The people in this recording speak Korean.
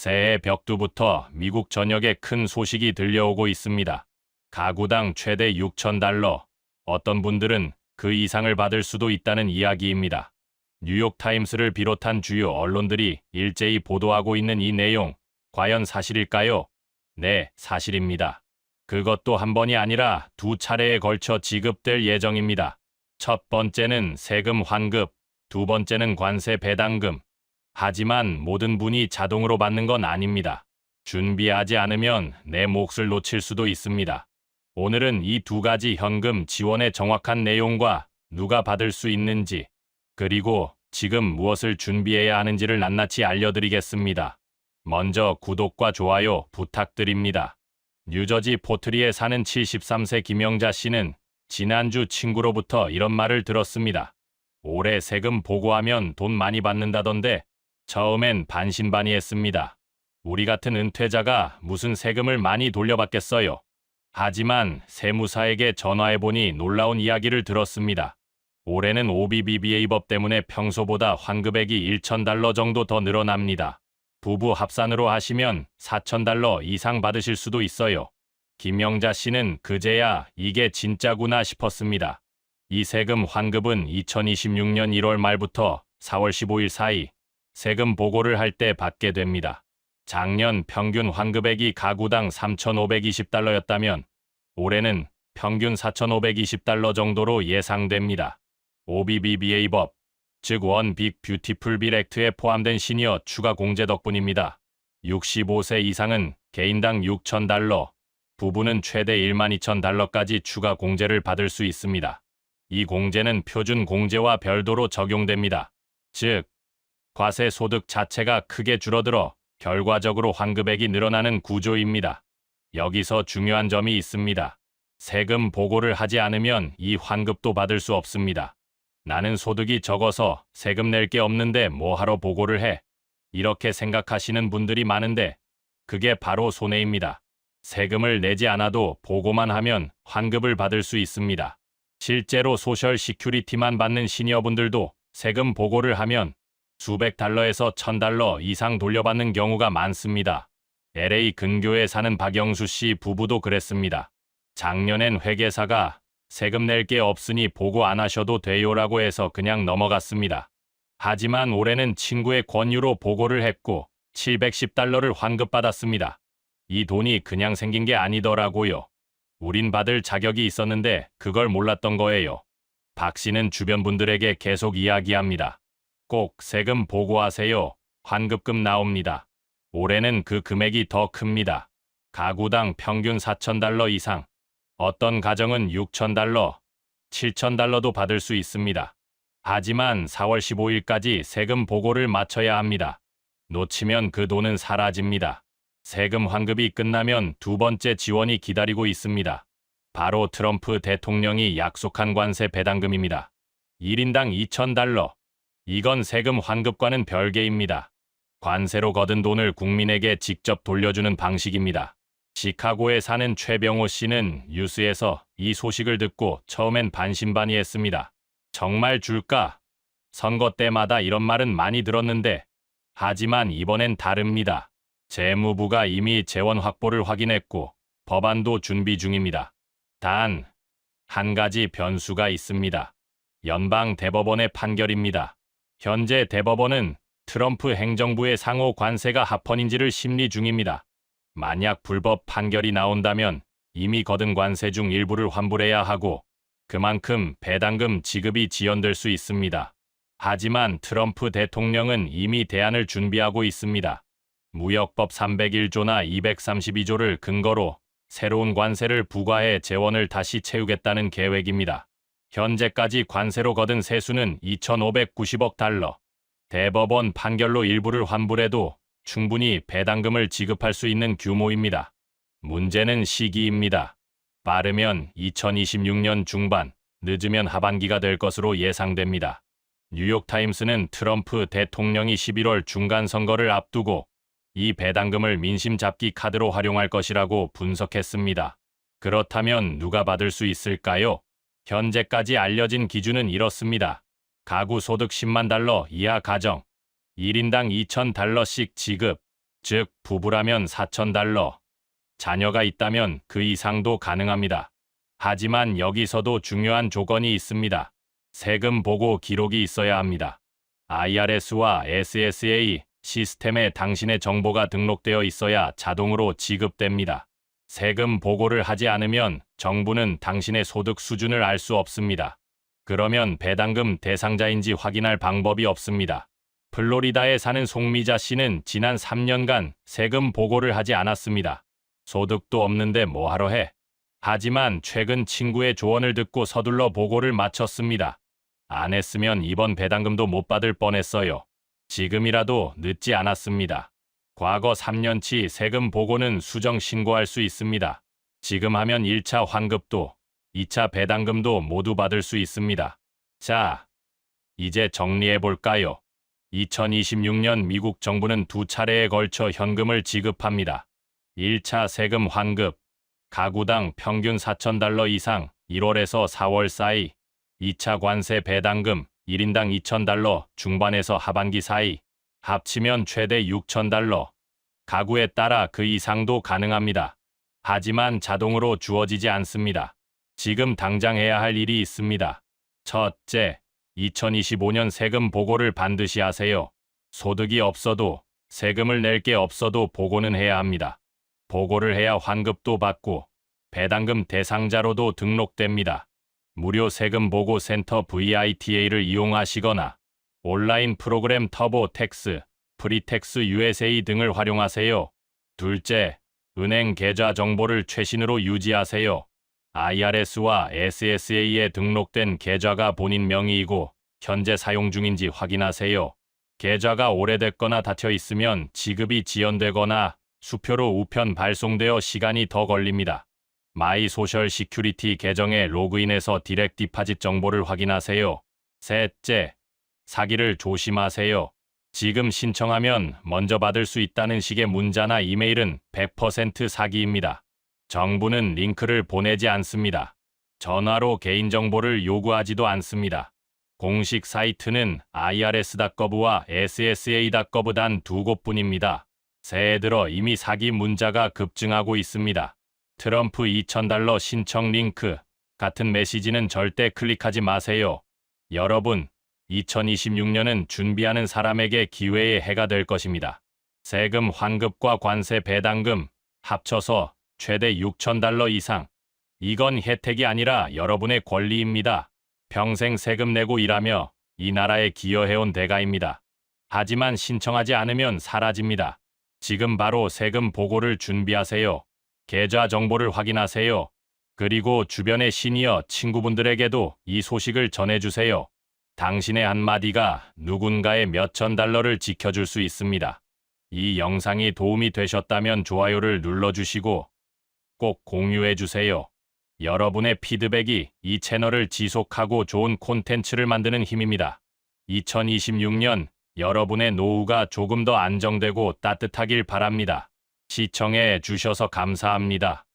새해 벽두부터 미국 전역에 큰 소식이 들려오고 있습니다. 가구당 최대 $6,000, 어떤 분들은 그 이상을 받을 수도 있다는 이야기입니다. 뉴욕타임스를 비롯한 주요 언론들이 일제히 보도하고 있는 이 내용, 과연 사실일까요? 네, 사실입니다. 그것도 한 번이 아니라 두 차례에 걸쳐 지급될 예정입니다. 첫 번째는 세금 환급, 두 번째는 관세 배당금. 하지만 모든 분이 자동으로 받는 건 아닙니다. 준비하지 않으면 내 몫을 놓칠 수도 있습니다. 오늘은 이 두 가지 현금 지원의 정확한 내용과 누가 받을 수 있는지, 그리고 지금 무엇을 준비해야 하는지를 낱낱이 알려드리겠습니다. 먼저 구독과 좋아요 부탁드립니다. 뉴저지 포트리에 사는 73세 김영자 씨는 지난주 친구로부터 이런 말을 들었습니다. 올해 세금 보고하면 돈 많이 받는다던데 처음엔 반신반의했습니다. 우리 같은 은퇴자가 무슨 세금을 많이 돌려받겠어요. 하지만 세무사에게 전화해보니 놀라운 이야기를 들었습니다. 올해는 OBBBA법 때문에 평소보다 환급액이 $1,000 정도 더 늘어납니다. 부부 합산으로 하시면 $4,000 이상 받으실 수도 있어요. 김영자 씨는 그제야 이게 진짜구나 싶었습니다. 이 세금 환급은 2026년 1월 말부터 4월 15일 사이 세금 보고를 할 때 받게 됩니다. 작년 평균 환급액이 가구당 $3,520였다면 올해는 평균 $4,520 정도로 예상됩니다. OBBBA법, 즉 원 빅 뷰티풀 빌 액트에 포함된 시니어 추가 공제 덕분입니다. 65세 이상은 개인당 $6,000, 부부는 최대 $12,000까지 추가 공제를 받을 수 있습니다. 이 공제는 표준 공제와 별도로 적용됩니다. 즉, 과세 소득 자체가 크게 줄어들어 결과적으로 환급액이 늘어나는 구조입니다. 여기서 중요한 점이 있습니다. 세금 보고를 하지 않으면 이 환급도 받을 수 없습니다. 나는 소득이 적어서 세금 낼 게 없는데 뭐하러 보고를 해? 이렇게 생각하시는 분들이 많은데 그게 바로 손해입니다. 세금을 내지 않아도 보고만 하면 환급을 받을 수 있습니다. 실제로 소셜 시큐리티만 받는 시니어분들도 세금 보고를 하면 수백 달러에서 $1,000 이상 돌려받는 경우가 많습니다. LA 근교에 사는 박영수 씨 부부도 그랬습니다. 작년엔 회계사가 세금 낼 게 없으니 보고 안 하셔도 돼요라고 해서 그냥 넘어갔습니다. 하지만 올해는 친구의 권유로 보고를 했고 $710를 환급받았습니다. 이 돈이 그냥 생긴 게 아니더라고요. 우린 받을 자격이 있었는데 그걸 몰랐던 거예요. 박 씨는 주변 분들에게 계속 이야기합니다. 꼭 세금 보고하세요. 환급금 나옵니다. 올해는 그 금액이 더 큽니다. 가구당 평균 $4,000 이상, 어떤 가정은 $6,000, $7,000도 받을 수 있습니다. 하지만 4월 15일까지 세금 보고를 마쳐야 합니다. 놓치면 그 돈은 사라집니다. 세금 환급이 끝나면 두 번째 지원이 기다리고 있습니다. 바로 트럼프 대통령이 약속한 관세 배당금입니다. 1인당 $2,000. 이건 세금 환급과는 별개입니다. 관세로 거둔 돈을 국민에게 직접 돌려주는 방식입니다. 시카고에 사는 최병호 씨는 뉴스에서 이 소식을 듣고 처음엔 반신반의했습니다. 정말 줄까? 선거 때마다 이런 말은 많이 들었는데, 하지만 이번엔 다릅니다. 재무부가 이미 재원 확보를 확인했고 법안도 준비 중입니다. 단, 한 가지 변수가 있습니다. 연방 대법원의 판결입니다. 현재 대법원은 트럼프 행정부의 상호 관세가 합헌인지를 심리 중입니다. 만약 불법 판결이 나온다면 이미 거둔 관세 중 일부를 환불해야 하고 그만큼 배당금 지급이 지연될 수 있습니다. 하지만 트럼프 대통령은 이미 대안을 준비하고 있습니다. 무역법 301조나 232조를 근거로 새로운 관세를 부과해 재원을 다시 채우겠다는 계획입니다. 현재까지 관세로 거둔 세수는 $2,590억. 대법원 판결로 일부를 환불해도 충분히 배당금을 지급할 수 있는 규모입니다. 문제는 시기입니다. 빠르면 2026년 중반, 늦으면 하반기가 될 것으로 예상됩니다. 뉴욕타임스는 트럼프 대통령이 11월 중간선거를 앞두고 이 배당금을 민심 잡기 카드로 활용할 것이라고 분석했습니다. 그렇다면 누가 받을 수 있을까요? 현재까지 알려진 기준은 이렇습니다. 가구 소득 $10만 이하 가정, 1인당 $2,000씩 지급, 즉 부부라면 4,000달러, 자녀가 있다면 그 이상도 가능합니다. 하지만 여기서도 중요한 조건이 있습니다. 세금 보고 기록이 있어야 합니다. IRS와 SSA 시스템에 당신의 정보가 등록되어 있어야 자동으로 지급됩니다. 세금 보고를 하지 않으면 정부는 당신의 소득 수준을 알 수 없습니다. 그러면 배당금 대상자인지 확인할 방법이 없습니다. 플로리다에 사는 송미자 씨는 지난 3년간 세금 보고를 하지 않았습니다. 소득도 없는데 뭐하러 해? 하지만 최근 친구의 조언을 듣고 서둘러 보고를 마쳤습니다. 안 했으면 이번 배당금도 못 받을 뻔했어요. 지금이라도 늦지 않았습니다. 과거 3년치 세금 보고는 수정 신고할 수 있습니다. 지금 하면 1차 환급도, 2차 배당금도 모두 받을 수 있습니다. 자, 이제 정리해 볼까요? 2026년 미국 정부는 2차례에 걸쳐 현금을 지급합니다. 1차 세금 환급, 가구당 평균 4,000달러 이상 1월에서 4월 사이, 2차 관세 배당금 1인당 2,000달러 중반에서 하반기 사이, 합치면 최대 6,000달러, 가구에 따라 그 이상도 가능합니다. 하지만 자동으로 주어지지 않습니다. 지금 당장 해야 할 일이 있습니다. 첫째, 2025년 세금 보고를 반드시 하세요. 소득이 없어도, 세금을 낼 게 없어도 보고는 해야 합니다. 보고를 해야 환급도 받고 배당금 대상자로도 등록됩니다. 무료 세금 보고 센터 VITA를 이용하시거나 온라인 프로그램 터보텍스, 프리텍스 USA 등을 활용하세요. 둘째, 은행 계좌 정보를 최신으로 유지하세요. IRS와 SSA에 등록된 계좌가 본인 명의이고 현재 사용 중인지 확인하세요. 계좌가 오래됐거나 닫혀 있으면 지급이 지연되거나 수표로 우편 발송되어 시간이 더 걸립니다. 마이 소셜 시큐리티 계정에 로그인해서 디렉 디파짓 정보를 확인하세요. 셋째, 사기를 조심하세요. 지금 신청하면 먼저 받을 수 있다는 식의 문자나 이메일은 100% 사기입니다. 정부는 링크를 보내지 않습니다. 전화로 개인정보를 요구하지도 않습니다. 공식 사이트는 irs.gov와 ssa.gov 단 2곳뿐입니다. 새해 들어 이미 사기 문자가 급증하고 있습니다. 트럼프 2,000달러 신청 링크 같은 메시지는 절대 클릭하지 마세요. 여러분, 2026년은 준비하는 사람에게 기회의 해가 될 것입니다. 세금 환급과 관세 배당금 합쳐서 최대 6,000달러 이상. 이건 혜택이 아니라 여러분의 권리입니다. 평생 세금 내고 일하며 이 나라에 기여해온 대가입니다. 하지만 신청하지 않으면 사라집니다. 지금 바로 세금 보고를 준비하세요. 계좌 정보를 확인하세요. 그리고 주변의 시니어 친구분들에게도 이 소식을 전해주세요. 당신의 한마디가 누군가의 몇천 달러를 지켜줄 수 있습니다. 이 영상이 도움이 되셨다면 좋아요를 눌러주시고 꼭 공유해주세요. 여러분의 피드백이 이 채널을 지속하고 좋은 콘텐츠를 만드는 힘입니다. 2026년 여러분의 노후가 조금 더 안정되고 따뜻하길 바랍니다. 시청해 주셔서 감사합니다.